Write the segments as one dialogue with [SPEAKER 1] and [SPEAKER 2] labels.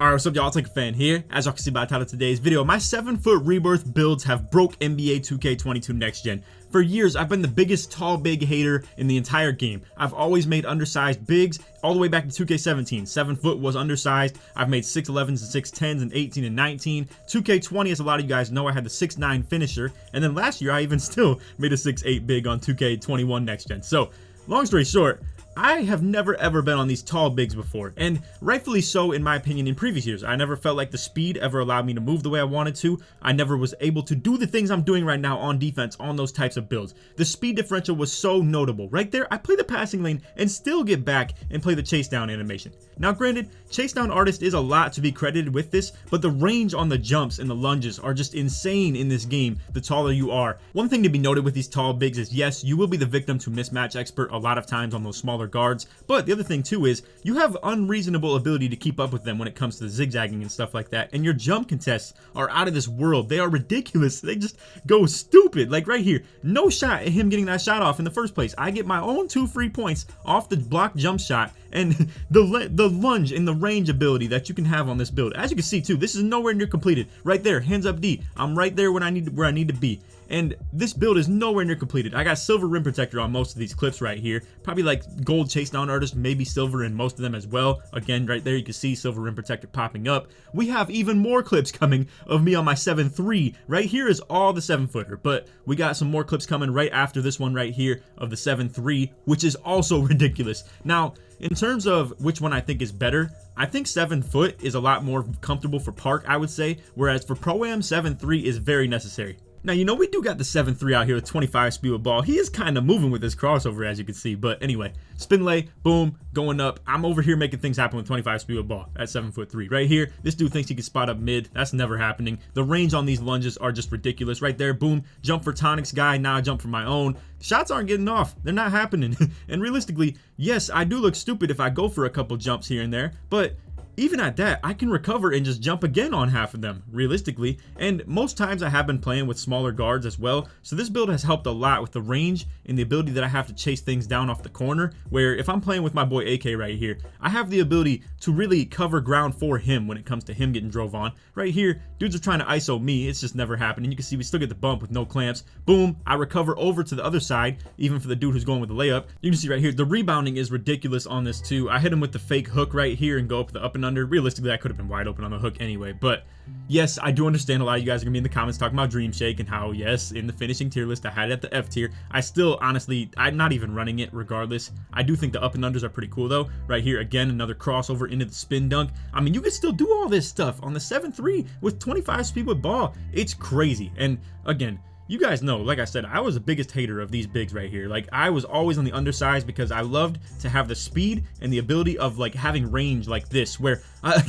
[SPEAKER 1] Alright, what's up y'all, it's LakerFan here. As y'all can see by the title of today's video, my 7-foot Rebirth builds have broke NBA 2K22 Next Gen. For years, I've been the biggest tall big hater in the entire game. I've always made undersized bigs, all the way back to 2K17. 7 foot was undersized. I've made 6'11s and 6'10s and 18 and 19. 2K20, as a lot of you guys know, I had the 6'9 finisher. And then last year, I even still made a 6'8 big on 2K21 Next Gen. So, long story short, I have never ever been on these tall bigs before, and rightfully so in my opinion. In previous years, I never felt like the speed ever allowed me to move the way I wanted to. I never was able to do the things I'm doing right now on defense on those types of builds. The speed differential was so notable. Right there, I play the passing lane and still get back and play the chase down animation. Now granted, chase down artist is a lot to be credited with this, but the range on the jumps and the lunges are just insane in this game the taller you are. One thing to be noted with these tall bigs is, yes, you will be the victim to mismatch expert a lot of times on those smaller guards, but the other thing too is you have unreasonable ability to keep up with them when it comes to the zigzagging and stuff like that, and your jump contests are out of this world. They are ridiculous. They just go stupid. Like right here, no shot at him getting that shot off in the first place. I get my own 2 free points off the block jump shot, and the lunge and the range ability that you can have on this build. As you can see too, this is nowhere near completed. Right there, hands up D. I'm right there when I need to be. And this build is nowhere near completed. I got silver rim protector on most of these clips right here. Probably like gold chase down artist, maybe silver in most of them as well. Again, right there you can see silver rim protector popping up. We have even more clips coming of me on my 7-3. Right here is all the 7-footer, but we got some more clips coming right after this one right here of the 7-3, which is also ridiculous. Now, in terms of which one I think is better, I think 7 foot is a lot more comfortable for park, I would say, whereas for Pro-Am, 7-3 is very necessary. Now, you know, we do got the 7-3 out here with 25 speed with ball. He is kind of moving with this crossover, as you can see. But anyway, spin lay, boom, going up. I'm over here making things happen with 25 speed with ball at 7'3". Right here, this dude thinks he can spot up mid. That's never happening. The range on these lunges are just ridiculous. Right there, boom, jump for Tonic's guy. Now I jump for my own. Shots aren't getting off. They're not happening. And realistically, yes, I do look stupid if I go for a couple jumps here and there, but even at that, I can recover and just jump again on half of them, realistically. And most times I have been playing with smaller guards as well, so this build has helped a lot with the range and the ability that I have to chase things down off the corner, where if I'm playing with my boy AK right here, I have the ability to really cover ground for him when it comes to him getting drove on. Right here, dudes are trying to ISO me. It's just never happening. You can see we still get the bump with no clamps. Boom, I recover over to the other side, even for the dude who's going with the layup. You can see right here, the rebounding is ridiculous on this too. I hit him with the fake hook right here and go up the up and under. Realistically, I could have been wide open on the hook anyway, but yes, I do understand a lot of you guys are gonna be in the comments talking about Dream Shake and how, yes, in the finishing tier list I had it at the F tier. I still, honestly, I'm not even running it regardless. I do think the up and unders are pretty cool though. Right here, again, another crossover into the spin dunk. I mean, you can still do all this stuff on the 7-3 with 25 speed with ball. It's crazy. And again, you guys know, like I said, I was the biggest hater of these bigs right here. Like, I was always on the undersized because I loved to have the speed and the ability of like having range like this, where I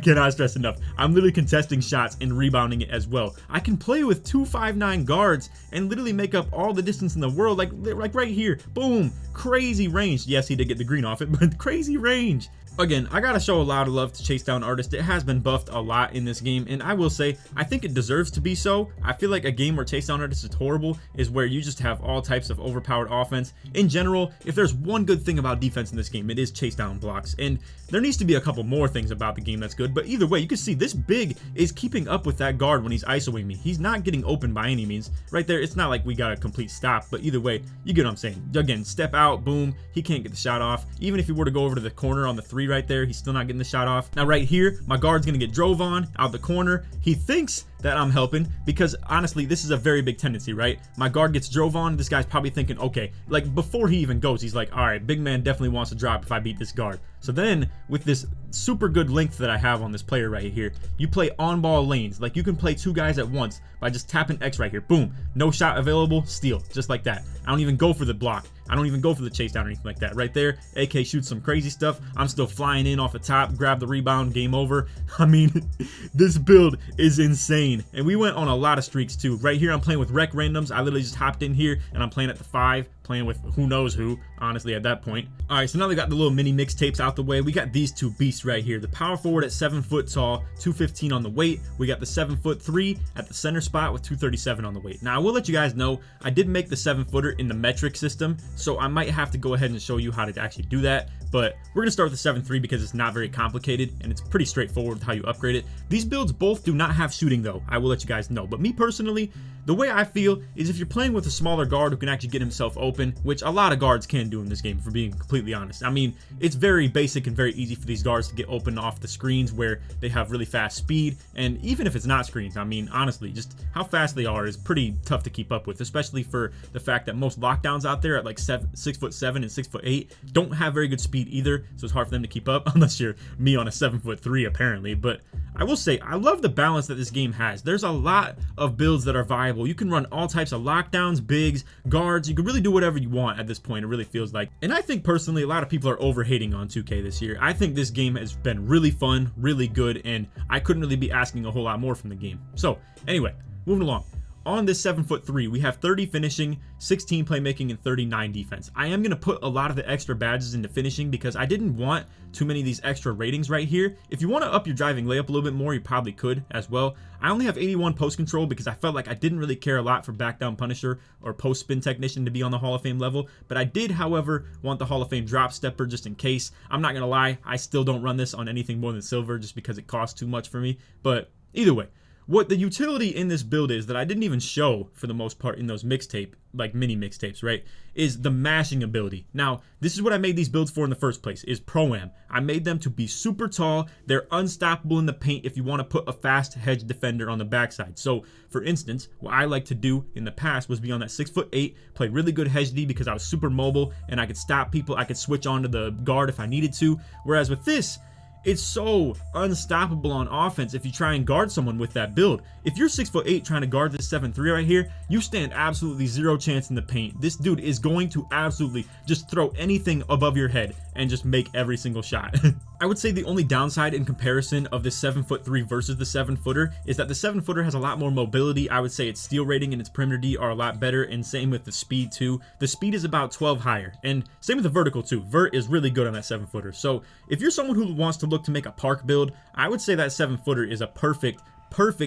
[SPEAKER 1] cannot stress enough, I'm literally contesting shots and rebounding it as well. I can play with 2'5'9" guards and literally make up all the distance in the world, like right here, boom, crazy range. Yes, he did get the green off it, but crazy range. Again, I gotta show a lot of love to chase down artist. It has been buffed a lot in this game, and I will say, I think it deserves to be so. I feel like a game where chase down artist is horrible is where you just have all types of overpowered offense. In general, if there's one good thing about defense in this game, it is chase down blocks, and there needs to be a couple more things about the game that's good, but either way, you can see this big is keeping up with that guard when he's isoing me. He's not getting open by any means. Right there, it's not like we got a complete stop, but either way, you get what I'm saying. Again, step out, boom, he can't get the shot off. Even if he were to go over to the corner on the 3 right there, he's still not getting the shot off. Now right here, my guard's gonna get drove on out the corner. He thinks that I'm helping because honestly, this is a very big tendency, right? My guard gets drove on. This guy's probably thinking, okay, like before he even goes, he's like, all right, big man definitely wants to drop if I beat this guard. So then with this super good length that I have on this player right here, you play on ball lanes. Like you can play 2 guys at once by just tapping X right here. Boom, no shot available, steal, just like that. I don't even go for the block. I don't even go for the chase down or anything like that. Right there, AK shoots some crazy stuff. I'm still flying in off the top, grab the rebound, game over. I mean, this build is insane. And we went on a lot of streaks too. Right here, I'm playing with rec randoms. I literally just hopped in here and I'm playing at the 5. playing with who knows who, honestly, at that point. All right, so now they got the little mini mixtapes out the way. We got these two beasts right here. The power forward at 7 foot tall, 215 on the weight. We got the 7'3" at the center spot with 237 on the weight. Now, I will let you guys know, I did make the 7-footer in the metric system, so I might have to go ahead and show you how to actually do that. But we're going to start with the 7'3" because it's not very complicated and it's pretty straightforward with how you upgrade it. These builds both do not have shooting though, I will let you guys know. But me personally, the way I feel is if you're playing with a smaller guard who can actually get himself open, which a lot of guards can do in this game, for being completely honest. I mean, it's very basic and very easy for these guards to get open off the screens where they have really fast speed. And even if it's not screens, I mean, honestly, just how fast they are is pretty tough to keep up with, especially for the fact that most lockdowns out there at like 6'7" and 6'8" don't have very good speed either, so it's hard for them to keep up unless you're me on a 7'3" apparently. But I will say, I love the balance that this game has. There's a lot of builds that are viable. You can run all types of lockdowns, bigs, guards. You can really do whatever you want at this point, it really feels like. And I think personally, a lot of people are over-hating on 2K this year. I think this game has been really fun, really good, and I couldn't really be asking a whole lot more from the game. So anyway, moving along. On this 7'3", we have 30 finishing, 16 playmaking, and 39 defense. I am going to put a lot of the extra badges into finishing because I didn't want too many of these extra ratings right here. If you want to up your driving layup a little bit more, you probably could as well. I only have 81 post control because I felt like I didn't really care a lot for back down punisher or post spin technician to be on the Hall of Fame level. But I did, however, want the Hall of Fame drop stepper just in case. I'm not going to lie, I still don't run this on anything more than silver just because it costs too much for me. But either way, what the utility in this build is that I didn't even show for the most part in those mixtape, like mini mixtapes, right, is the mashing ability. Now, this is what I made these builds for in the first place, is Pro-Am. I made them to be super tall. They're unstoppable in the paint if you want to put a fast hedge defender on the backside. So, for instance, what I like to do in the past was be on that 6'8", play really good hedge D because I was super mobile and I could stop people. I could switch onto the guard if I needed to. Whereas with this, it's so unstoppable on offense if you try and guard someone with that build. If you're 6'8" trying to guard this 7'3" right here, you stand absolutely zero chance in the paint. This dude is going to absolutely just throw anything above your head and just make every single shot. I would say the only downside in comparison of this 7'3" versus the 7-footer is that the 7-footer has a lot more mobility. I would say its steal rating and its perimeter D are a lot better, and same with the speed too. The speed is about 12 higher, and same with the vertical too. Vert is really good on that 7-footer. So if you're someone who wants to look to make a park build, I would say that 7-footer is a perfect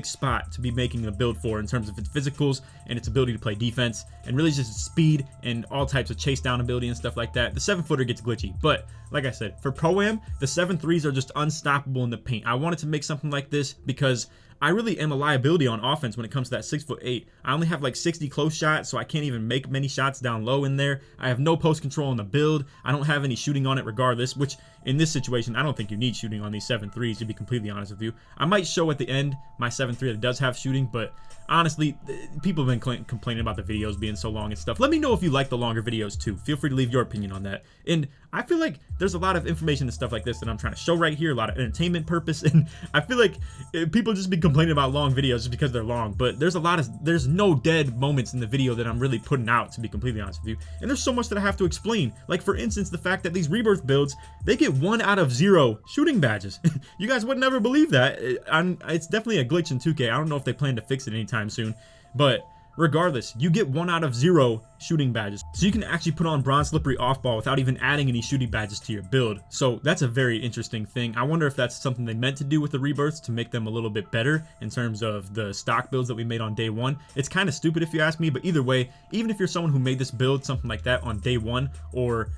[SPEAKER 1] spot to be making a build for in terms of its physicals and its ability to play defense and really just speed and all types of chase down ability and stuff like that. The 7-footer gets glitchy, but like I said, for Pro-Am, the 7'3s are just unstoppable in the paint. I wanted to make something like this because I really am a liability on offense when it comes to that 6'8". I only have like 60 close shots, so I can't even make many shots down low in there. I have no post control on the build. I don't have any shooting on it regardless, which in this situation, I don't think you need shooting on these 7'3s, to be completely honest with you. I might show at the end my 7'3 that does have shooting, but honestly, people have been complaining about the videos being so long and stuff. Let me know if you like the longer videos too. Feel free to leave your opinion on that. And I feel like there's a lot of information and stuff like this that I'm trying to show right here, a lot of entertainment purpose, and I feel like people just be complaining about long videos just because they're long, but there's no dead moments in the video that I'm really putting out, to be completely honest with you. And there's so much that I have to explain. Like, for instance, the fact that these Rebirth builds, they get 1 out of 0 shooting badges. You guys would never believe that. It's definitely a glitch in 2K. I don't know if they plan to fix it anytime soon, but regardless, you get 1 out of 0 shooting badges. So you can actually put on bronze slippery off ball without even adding any shooting badges to your build. So that's a very interesting thing. I wonder if that's something they meant to do with the Rebirths to make them a little bit better in terms of the stock builds that we made on day 1. It's kind of stupid if you ask me, but either way, even if you're someone who made this build, something like that on day 1 or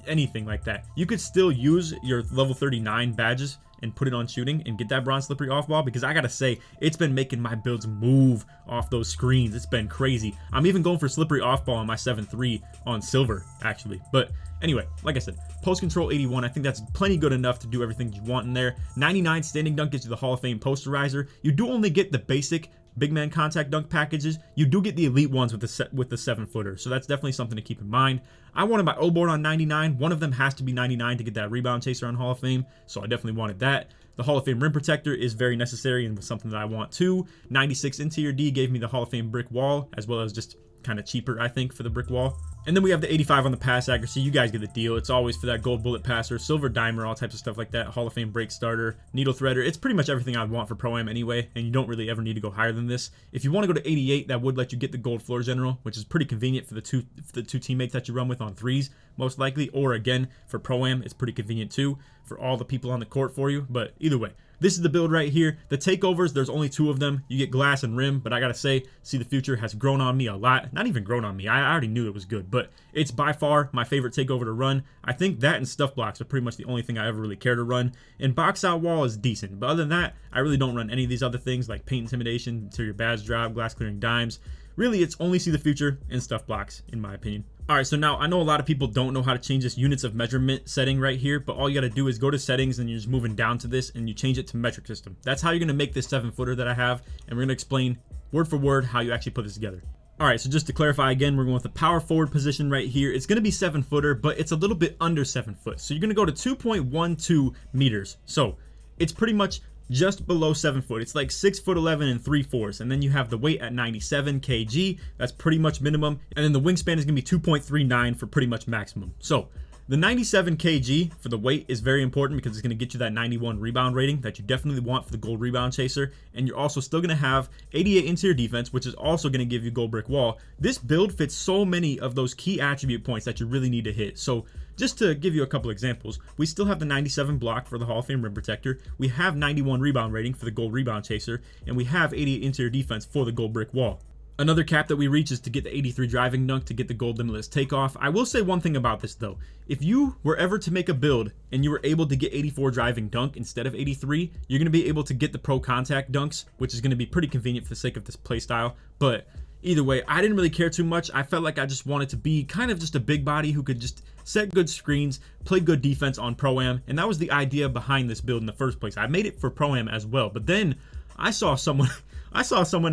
[SPEAKER 1] anything like that, you could still use your level 39 badges and put it on shooting and get that bronze slippery off ball, because I gotta say, it's been making my builds move off those screens. It's been crazy. I'm even going for slippery off ball on my 7'3 on silver, actually. But anyway, like I said, post control 81, I think that's plenty good enough to do everything you want in there. 99 standing dunk gets you the Hall of Fame posterizer. You do only get the basic big man contact dunk packages. You do get the elite ones with the 7-footer, so that's definitely something to keep in mind. I wanted my O-board on 99. One of them has to be 99 to get that rebound chaser on Hall of Fame, so I definitely wanted that. The Hall of Fame rim protector is very necessary and was something that I want too. 96 interior D gave me the Hall of Fame brick wall, as well as just kind of cheaper, I think, for the brick wall. And then we have the 85 on the pass accuracy. You guys get the deal. It's always for that gold bullet passer, silver dimer, all types of stuff like that, Hall of Fame break starter, needle threader. It's pretty much everything I'd want for Pro-Am anyway, and you don't really ever need to go higher than this. If you want to go to 88, that would let you get the gold floor general, which is pretty convenient for the two teammates that you run with on threes, most likely. Or again, for Pro-Am, it's pretty convenient too for all the people on the court for you. But either way, this is the build right here. The takeovers, there's only 2 of them. You get glass and rim, but I gotta say, See the Future has grown on me a lot. Not even grown on me. I already knew it was good, but it's by far my favorite takeover to run. I think that and stuff blocks are pretty much the only thing I ever really care to run. And box out wall is decent, but other than that, I really don't run any of these other things like paint intimidation, interior badge drop, glass clearing dimes. Really, it's only See the Future and stuff blocks, in my opinion. Alright, so now I know a lot of people don't know how to change this units of measurement setting right here, but all you gotta do is go to settings and you're just moving down to this and you change it to metric system. That's how you're gonna make this 7-footer that I have, and we're gonna explain word for word how you actually put this together. Alright, so just to clarify again, we're going with the power forward position right here. It's gonna be 7-footer, but it's a little bit under 7 foot. So you're gonna go to 2.12 meters. So it's pretty much just below 7 foot. It's like 6'11" and 3/4, and then you have the weight at 97 kg. That's pretty much minimum, and then the wingspan is gonna be 2.39 for pretty much maximum. So the 97 kg for the weight is very important because it's going to get you that 91 rebound rating that you definitely want for the gold rebound chaser, and you're also still going to have 88 interior defense, which is also going to give you gold brick wall. This build fits so many of those key attribute points that you really need to hit. So just to give you a couple examples, we still have the 97 block for the Hall of Fame rim protector, we have 91 rebound rating for the gold rebound chaser, and we have 88 interior defense for the gold brick wall. Another cap that we reach is to get the 83 driving dunk to get the gold limitless takeoff. I will say one thing about this though. If you were ever to make a build and you were able to get 84 driving dunk instead of 83, you're going to be able to get the pro contact dunks, which is going to be pretty convenient for the sake of this playstyle. But either way, I didn't really care too much. I felt like I just wanted to be kind of just a big body who could just set good screens, play good defense on Pro-Am, and that was the idea behind this build in the first place. I made it for Pro-Am as well, but then I saw someone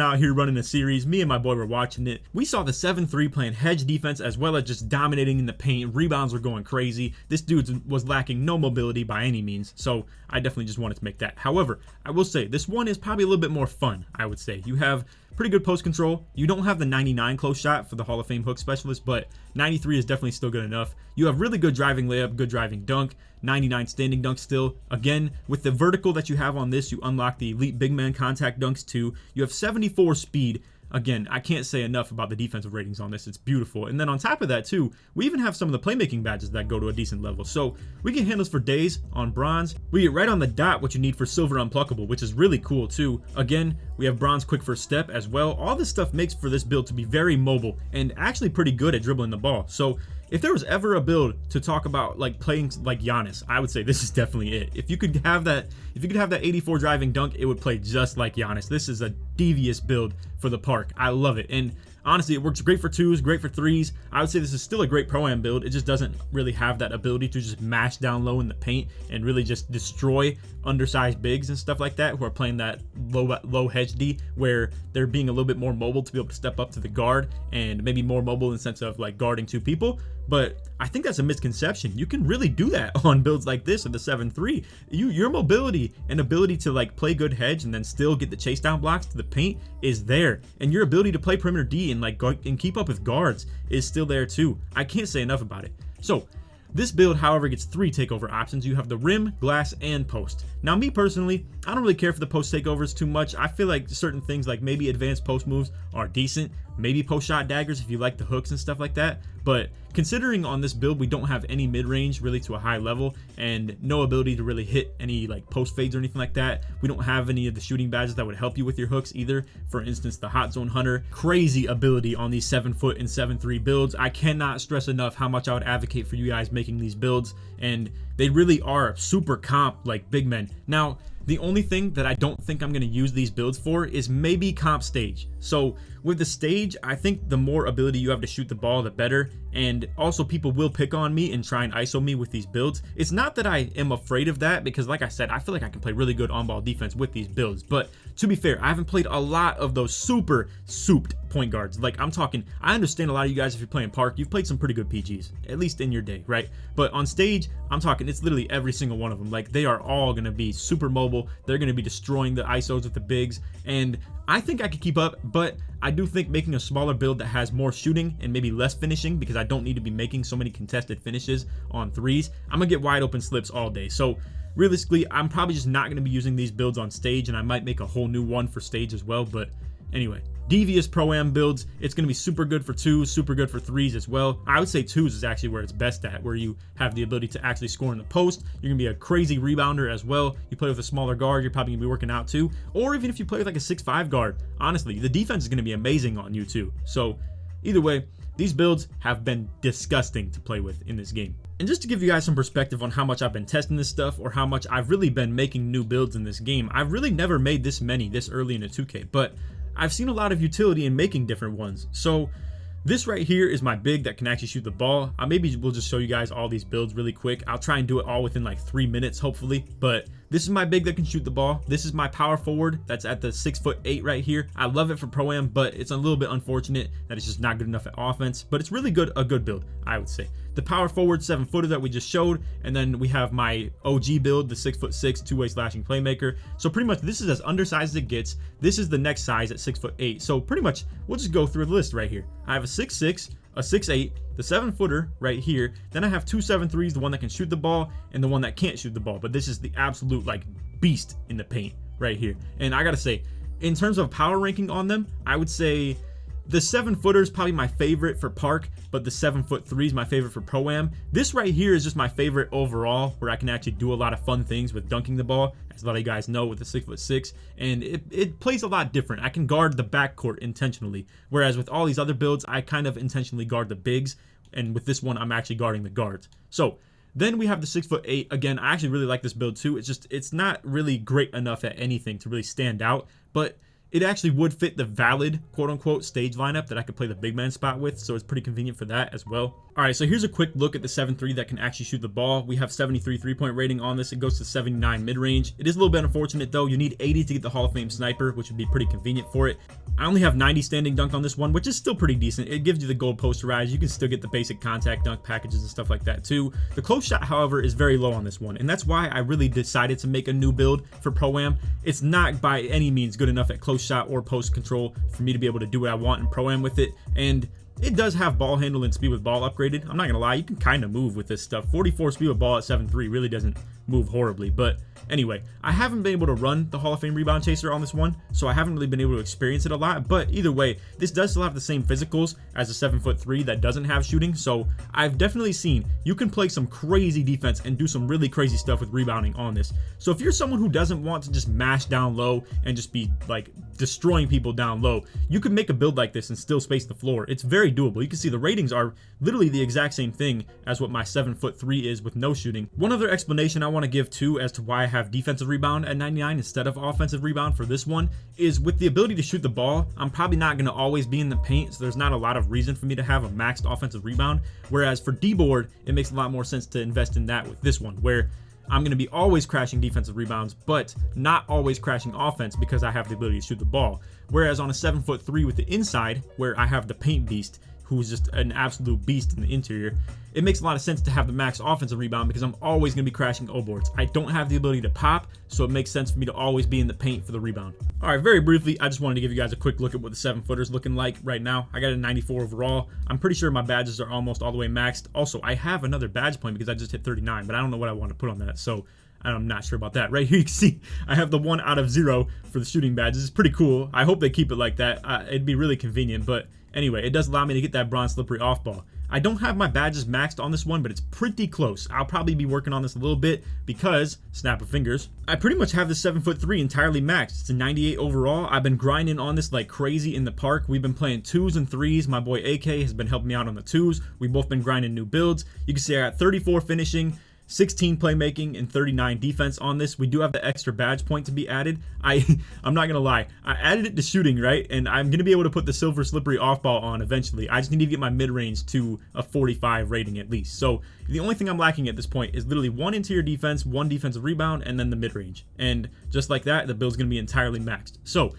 [SPEAKER 1] out here running a series. Me and my boy were watching it. We saw the 7-3 playing hedge defense as well as just dominating in the paint. Rebounds were going crazy. This dude was lacking no mobility by any means, so I definitely just wanted to make that. However, I will say this one is probably a little bit more fun, I would say. You have pretty good post control. You don't have the 99 close shot for the Hall of Fame hook specialist, but 93 is definitely still good enough. You have really good driving layup, good driving dunk, 99 standing dunk still. Again, with the vertical that you have on this, you unlock the elite big man contact dunks too. You have 74 speed. Again, I can't say enough about the defensive ratings on this. It's beautiful. And then on top of that too, we even have some of the playmaking badges that go to a decent level. So we can handle this for days on bronze. We get right on the dot what you need for silver unpluckable, which is really cool too. Again, we have bronze quick first step as well. All this stuff makes for this build to be very mobile and actually pretty good at dribbling the ball. So if there was ever a build to talk about like playing like Giannis, I would say this is definitely it. If you could have that 84 driving dunk, it would play just like Giannis. This is a devious build for the park. I love it. And honestly, it works great for twos, great for threes. I would say this is still a great Pro-Am build. It just doesn't really have that ability to just mash down low in the paint and really just destroy undersized bigs and stuff like that who are playing that low hedge D, where they're being a little bit more mobile to be able to step up to the guard and maybe more mobile in the sense of like guarding two people. But I think that's a misconception. You can really do that on builds like this of the 7-3. Your mobility and ability to like play good hedge and then still get the chase down blocks to the paint is there, and your ability to play perimeter D and like and keep up with guards is still there too. I can't say enough about it. So this build, however, gets 3 takeover options. You have the rim, glass, and post. Now, me personally, I don't really care for the post takeovers too much. I feel like certain things like maybe advanced post moves are decent. Maybe post shot daggers if you like the hooks and stuff like that. But considering on this build we don't have any mid-range really to a high level and no ability to really hit any like post fades or anything like that, we don't have any of the shooting badges that would help you with your hooks either. For instance, the Hot Zone Hunter, crazy ability on these 7-foot and 7-3 builds. I cannot stress enough how much I would advocate for you guys making these builds, and they really are super comp like big men. Now, the only thing that I don't think I'm going to use these builds for is maybe comp stage. So with the stage, I think the more ability you have to shoot the ball, the better. And also people will pick on me and try and ISO me with these builds. It's not that I am afraid of that, because like I said, I feel like I can play really good on-ball defense with these builds. But to be fair, I haven't played a lot of those super souped point guards. Like, I'm talking, I understand a lot of you guys, if you're playing Park, you've played some pretty good PGs, at least in your day, right? But on stage, I'm talking, it's literally every single one of them. Like, they are all going to be super mobile. They're going to be destroying the ISOs with the bigs, and I think I could keep up, but I do think making a smaller build that has more shooting and maybe less finishing, because I don't need to be making so many contested finishes on threes, I'm going to get wide open slips all day. So realistically, I'm probably just not going to be using these builds on stage, and I might make a whole new one for stage as well. But anyway, devious pro-am builds, it's going to be super good for twos, super good for threes as well. I would say twos is actually where it's best at, where you have the ability to actually score in the post. You're going to be a crazy rebounder as well. You play with a smaller guard, you're probably going to be working out too. Or even if you play with like a 6'5 guard, honestly, the defense is going to be amazing on you too. So either way, these builds have been disgusting to play with in this game. And just to give you guys some perspective on how much I've been testing this stuff, or how much I've really been making new builds in this game, I've really never made this many this early in a 2K, but I've seen a lot of utility in making different ones. So this right here is my big that can actually shoot the ball. Maybe we'll just show you guys all these builds really quick. I'll try and do it all within like 3 minutes, hopefully. But this is my big that can shoot the ball. This is my power forward that's at the 6'8" right here. I love it for pro-am, but it's a little bit unfortunate that it's just not good enough at offense. But it's really good, a good build, I would say. The power forward 7-footer that we just showed, and then we have my OG build, the 6'6" two-way slashing playmaker. So pretty much this is as undersized as it gets. This is the next size at 6'8". So pretty much we'll just go through the list right here. I have a 6'6", a 6'8", the 7-footer right here. Then I have two 7'3s, the one that can shoot the ball and the one that can't shoot the ball. But this is the absolute like beast in the paint right here. And I gotta say, in terms of power ranking on them, I would say the 7-footer is probably my favorite for Park, but the 7'3" is my favorite for Pro-Am. This right here is just my favorite overall, where I can actually do a lot of fun things with dunking the ball, as a lot of you guys know, with the 6'6", and it plays a lot different. I can guard the backcourt intentionally, whereas with all these other builds, I kind of intentionally guard the bigs, and with this one, I'm actually guarding the guards. So then we have the 6'8". Again, I actually really like this build too. It's not really great enough at anything to really stand out, but it actually would fit the valid quote-unquote stage lineup that I could play the big man spot with, so it's pretty convenient for that as well. All right, so here's a quick look at the 7'3" that can actually shoot the ball. We have 73 3-point rating on this. It goes to 79 mid-range. It is a little bit unfortunate though. You need 80 to get the Hall of Fame sniper, which would be pretty convenient for it. I only have 90 standing dunk on this one, which is still pretty decent. It gives you the gold posterize. You can still get the basic contact dunk packages and stuff like that too. The close shot, however, is very low on this one, and that's why I really decided to make a new build for Pro-Am. It's not by any means good enough at close shot or post control for me to be able to do what I want in Pro-Am with it, and it does have ball handle and speed with ball upgraded. I'm not gonna lie, you can kind of move with this stuff. 44 speed with ball at 7'3" really doesn't move horribly, but anyway, I haven't been able to run the Hall of Fame rebound chaser on this one, so I haven't really been able to experience it a lot. But either way, this does still have the same physicals as a 7'3" that doesn't have shooting, so I've definitely seen you can play some crazy defense and do some really crazy stuff with rebounding on this. So if you're someone who doesn't want to just mash down low and just be like destroying people down low, you can make a build like this and still space the floor. It's very doable. You can see the ratings are literally the exact same thing as what my 7'3" is with no shooting. One other explanation I want to give too as to why I have defensive rebound at 99 instead of offensive rebound for this one is with the ability to shoot the ball, I'm probably not going to always be in the paint, so there's not a lot of reason for me to have a maxed offensive rebound, whereas for D-board, it makes a lot more sense to invest in that with this one, where I'm going to be always crashing defensive rebounds, but not always crashing offense because I have the ability to shoot the ball. Whereas on a 7'3" with the inside, where I have the paint beast, who's just an absolute beast in the interior, it makes a lot of sense to have the max offensive rebound because I'm always going to be crashing O-boards. I don't have the ability to pop, so it makes sense for me to always be in the paint for the rebound. All right, very briefly, I just wanted to give you guys a quick look at what the 7-footer's looking like right now. I got a 94 overall. I'm pretty sure my badges are almost all the way maxed. Also, I have another badge point because I just hit 39, but I don't know what I want to put on that, so I'm not sure about that. Right here you can see I have the 1 out of 0 for the shooting badges. It's pretty cool. I hope they keep it like that. It'd be really convenient, but anyway, it does allow me to get that bronze slippery off ball. I don't have my badges maxed on this one, but it's pretty close. I'll probably be working on this a little bit because, snap of fingers, I pretty much have the 7'3" entirely maxed. It's a 98 overall. I've been grinding on this like crazy in the park. We've been playing 2s and 3s. My boy AK has been helping me out on the 2s. We've both been grinding new builds. You can see I got 34 finishing, 16 playmaking, and 39 defense on this. We do have the extra badge point to be added. I'm not gonna lie, I added it to shooting, right? And I'm gonna be able to put the silver slippery off ball on eventually. I just need to get my mid-range to a 45 rating at least. So the only thing I'm lacking at this point is literally 1 interior defense, 1 defensive rebound, and then the mid-range. And just like that, the build's gonna be entirely maxed. So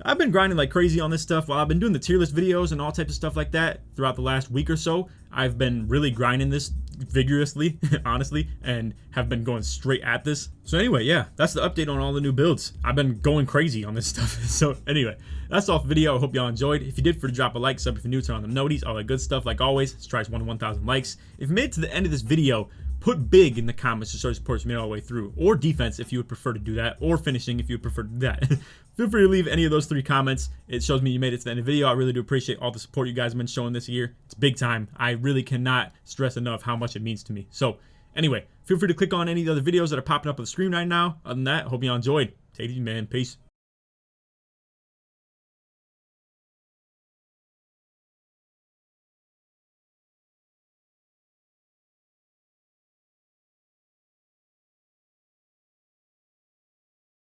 [SPEAKER 1] I've been grinding like crazy on this stuff while I've been doing the tier list videos and all types of stuff like that throughout the last week or so. I've been really grinding this vigorously, honestly, and have been going straight at this. So anyway, yeah, that's the update on all the new builds. I've been going crazy on this stuff. So anyway, that's all for the video. I hope y'all enjoyed. If you did, for to drop a like, sub if you're new, turn on the noties, all that good stuff. Like always, let's try 1,000 likes. If you made it to the end of this video, put big in the comments to show support me all the way through, or defense if you would prefer to do that, or finishing if you would prefer to do that. Feel free to leave any of those 3 comments. It shows me you made it to the end of the video. I really do appreciate all the support you guys have been showing this year. It's big time. I really cannot stress enough how much it means to me. So anyway, feel free to click on any of the other videos that are popping up on the screen right now. Other than that, hope y'all enjoyed. Take it easy, man. Peace.